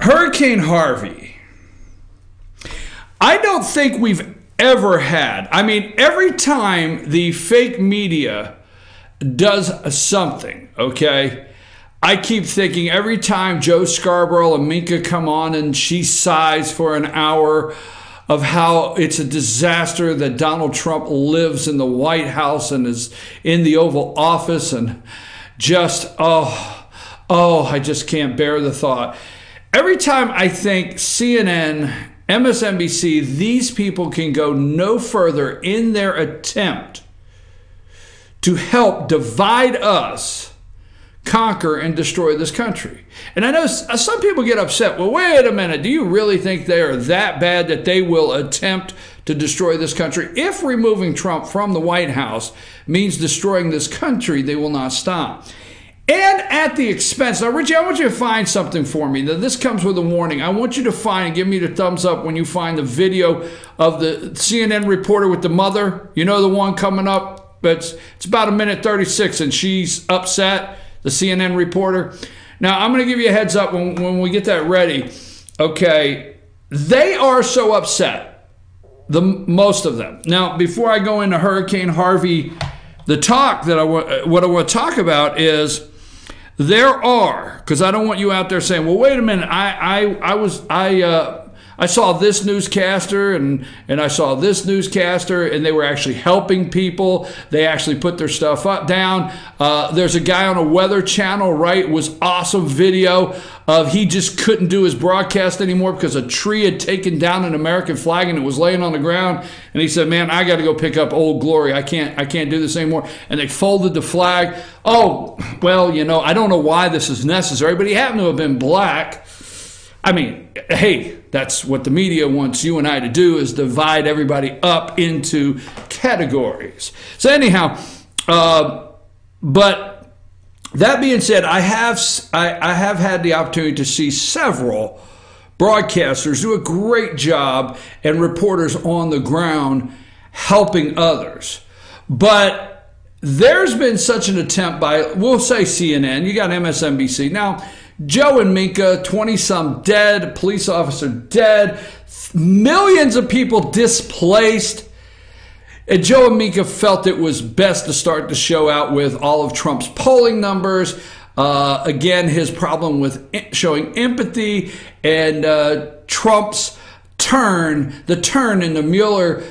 Hurricane Harvey. I don't think we've ever had. I mean, every time the fake media does something, okay, I keep thinking every time Joe Scarborough and Minka come on and she sighs for an hour of how it's a disaster that Donald Trump lives in the White House and is in the Oval Office, and just, I just can't bear the thought. Every time I think CNN, MSNBC, these people can go no further in their attempt to help divide us, conquer, and destroy this country. And I know some people get upset. Well, wait a minute. Do you really think they are that bad that they will attempt to destroy this country? If removing Trump from the White House means destroying this country, they will not stop. And at the expense. Now, Richie, I want you to find something for me. Now, this comes with a warning. I want you to find and give me the thumbs up when you find the video of the CNN reporter with the mother. You know, the one coming up. It's about 1:36, and she's upset, the CNN reporter. Now, I'm going to give you a heads up when we get that ready. Okay, they are so upset, most of them. Now, before I go into Hurricane Harvey, what I want to talk about is there are, because I don't want you out there saying, well, wait a minute, I saw this newscaster and I saw this newscaster, and they were actually helping people. They actually put their stuff down. There's a guy on a Weather Channel, right? It was awesome video of he just couldn't do his broadcast anymore because a tree had taken down an American flag and it was laying on the ground. And he said, man, I got to go pick up Old Glory. I can't do this anymore. And they folded the flag. Oh, well, you know, I don't know why this is necessary, but he happened to have been black. I mean, hey, that's what the media wants you and I to do, is divide everybody up into categories. So anyhow, but that being said, I have had the opportunity to see several broadcasters do a great job and reporters on the ground helping others. But there's been such an attempt by, we'll say CNN, you got MSNBC. Now, Joe and Minka, 20-some dead, police officer dead, millions of people displaced. And Joe and Minka felt it was best to start the show out with all of Trump's polling numbers. Again, his problem with showing empathy and Trump's turn, the turn in the Mueller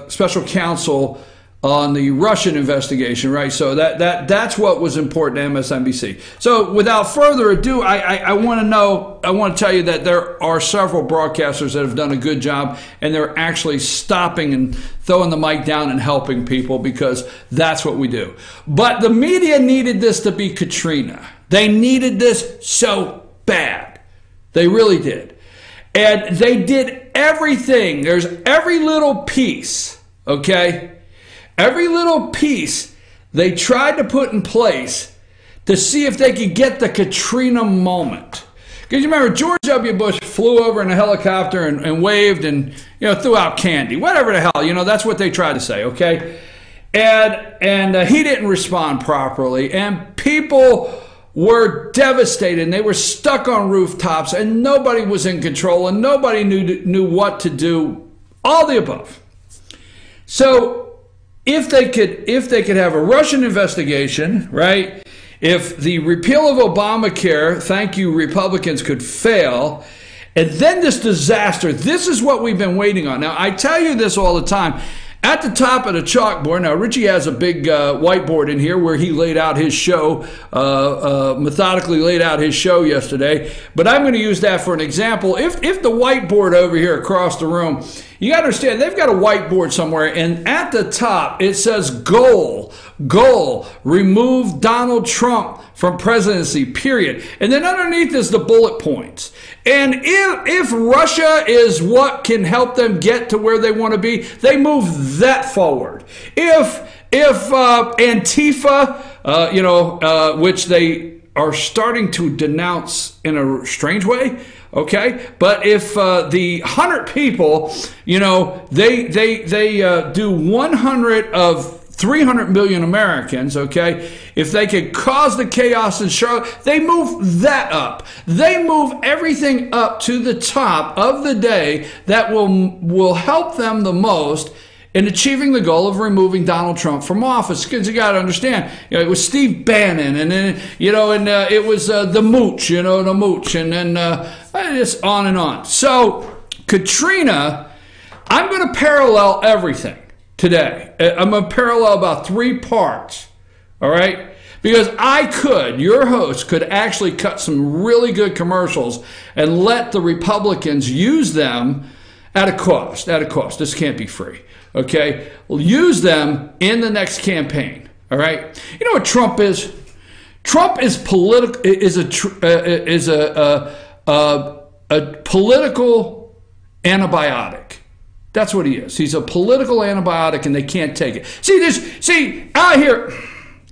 special counsel on the Russian investigation, right? So that's what was important to MSNBC. So without further ado, I want to tell you that there are several broadcasters that have done a good job, and they're actually stopping and throwing the mic down and helping people, because that's what we do. But the media needed this to be Katrina. They needed this so bad. They really did. And they did everything. There's every little piece, okay? Every little piece they tried to put in place to see if they could get the Katrina moment. Because you remember, George W. Bush flew over in a helicopter and waved and, you know, threw out candy. Whatever the hell, you know, that's what they tried to say, okay? And he didn't respond properly. And people were devastated, and they were stuck on rooftops, and nobody was in control, and nobody knew what to do. All the above. So if they could have a Russian investigation, right? If the repeal of Obamacare, thank you, Republicans, could fail, and then this disaster, this is what we've been waiting on. Now, I tell you this all the time. At the top of the chalkboard, now Richie has a big whiteboard in here where he laid out his show, methodically laid out his show yesterday. But I'm going to use that for an example. If the whiteboard over here across the room, you got to understand, they've got a whiteboard somewhere, and at the top it says goal, remove Donald Trump from presidency, period. And then underneath is the bullet points. And if Russia is what can help them get to where they want to be, they move that forward. If Antifa, which they are starting to denounce in a strange way, okay, but if the 100 people, you know, they do 100 of 300 million Americans, okay? If they could cause the chaos in Charlotte, they move that up. They move everything up to the top of the day that will help them the most in achieving the goal of removing Donald Trump from office. Because you got to understand, it was Steve Bannon, and then, it was the mooch, and then just on and on. So, Katrina, I'm going to parallel everything today. I'm going to parallel about 3 parts, all right? Because your host could actually cut some really good commercials and let the Republicans use them at a cost. This can't be free, okay? We'll use them in the next campaign, all right? You know what Trump is? Trump is a political antibiotic. That's what he is. He's a political antibiotic, and they can't take it. See, out here.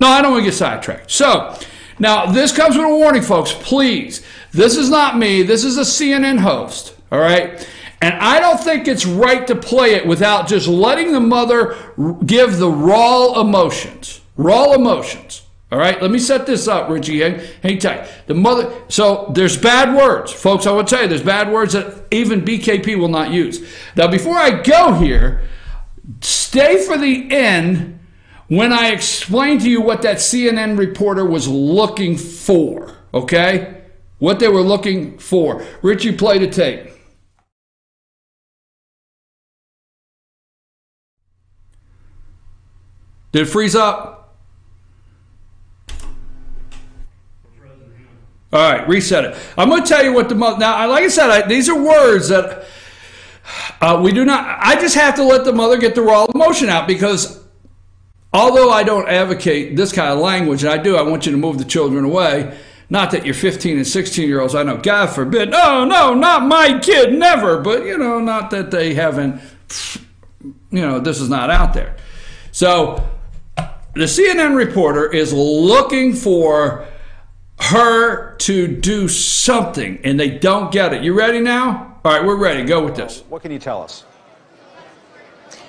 No, I don't want to get sidetracked. So, now, this comes with a warning, folks. Please, this is not me. This is a CNN host, all right? And I don't think it's right to play it without just letting the mother give the raw emotions. Raw emotions. All right, let me set this up, Richie. Hang tight. The mother. So there's bad words, folks. I would tell you there's bad words that even BKP will not use. Now, before I go here, stay for the end when I explain to you what that CNN reporter was looking for. Okay, what they were looking for. Richie, play the tape. Did it freeze up? All right, reset it. I'm going to tell you what the mother. Now, like I said, these are words that we do not. I just have to let the mother get the raw emotion out, because although I don't advocate this kind of language, and I want you to move the children away. Not that you're 15 and 16-year-olds. I know, God forbid. No, not my kid, never. But not that they haven't. This is not out there. So the CNN reporter is looking for her to do something, and they don't get it. You ready now? All right, we're ready. Go with this. What can you tell us?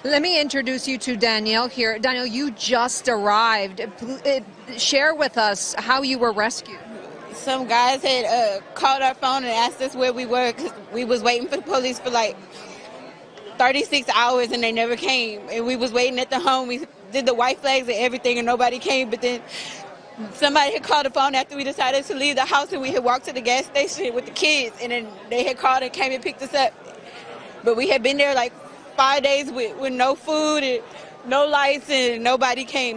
Let me introduce you to Danielle here. Danielle, you just arrived. Share with us how you were rescued. Some guys had called our phone and asked us where we were, because we was waiting for the police for like 36 hours and they never came. And we was waiting at the home. We did the white flags and everything and nobody came. But then somebody had called the phone after we decided to leave the house, and we had walked to the gas station with the kids, and then they had called and came and picked us up. But we had been there like 5 days with no food and no lights, and nobody came.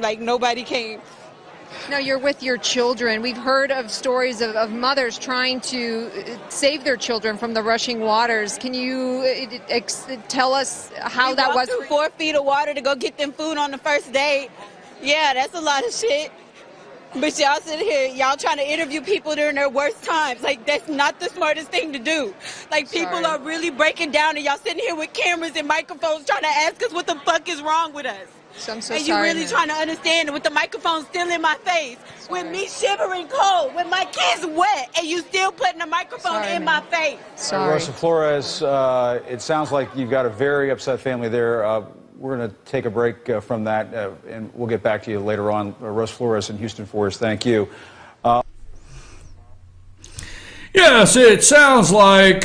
Now, you're with your children. We've heard of stories of mothers trying to save their children from the rushing waters. Can you tell us how that was? 4 feet of water to go get them food on the first day. Yeah, that's a lot of shit. But y'all sit here, y'all trying to interview people during their worst times. Like, that's not the smartest thing to do. Like, people are really breaking down, and y'all sitting here with cameras and microphones trying to ask us what the fuck is wrong with us. So I'm so and sorry, you really trying to understand with the microphone still in my face, with me shivering cold, with my kids wet, and you still putting the microphone in my face. Sorry. Rosa Flores, it sounds like you've got a very upset family there. We're going to take a break from that, and we'll get back to you later on. Rosa Flores in Houston for us. Thank you. Yes, it sounds like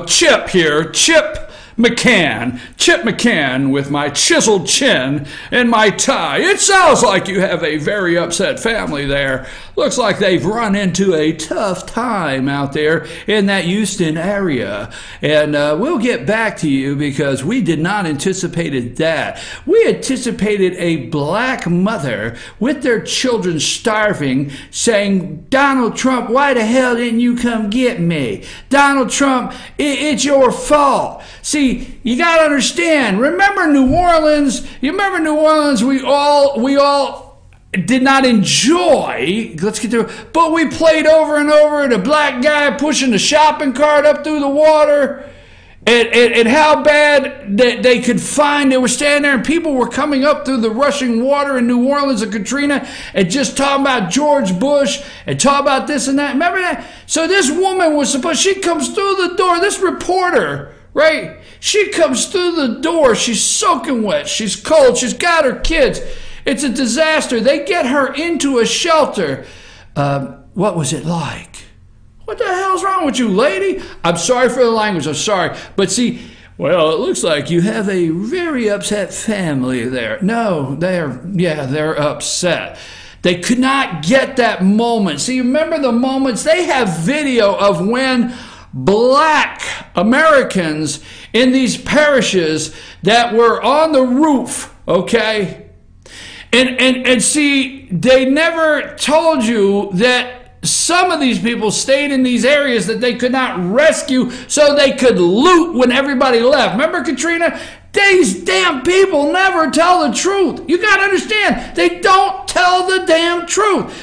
Chip here. Chip McCann with my chiseled chin and my tie. It sounds like you have a very upset family there. Looks like they've run into a tough time out there in that Houston area. And we'll get back to you, because we did not anticipate that. We anticipated a black mother with their children starving saying, Donald Trump, why the hell didn't you come get me? Donald Trump, it's your fault. See, you got to understand, remember New Orleans? You remember New Orleans? We all did not enjoy, let's get through, but we played over and over the black guy pushing the shopping cart up through the water, and how bad that they could find. They were standing there and people were coming up through the rushing water in New Orleans and Katrina and just talking about George Bush and talking about this and that. Remember that? So this woman was supposed, she comes through the door, this reporter, right? She comes through the door, she's soaking wet, she's cold, she's got her kids. It's a disaster. They get her into a shelter. What was it like? What the hell's wrong with you, lady? I'm sorry for the language. I'm sorry. But see, well, it looks like you have a very upset family there. No, they're upset. They could not get that moment. See, remember the moments? They have video of when black Americans in these parishes that were on the roof, okay? And see, they never told you that some of these people stayed in these areas that they could not rescue so they could loot when everybody left. Remember, Katrina? These damn people never tell the truth. You got to understand, they don't tell the damn truth.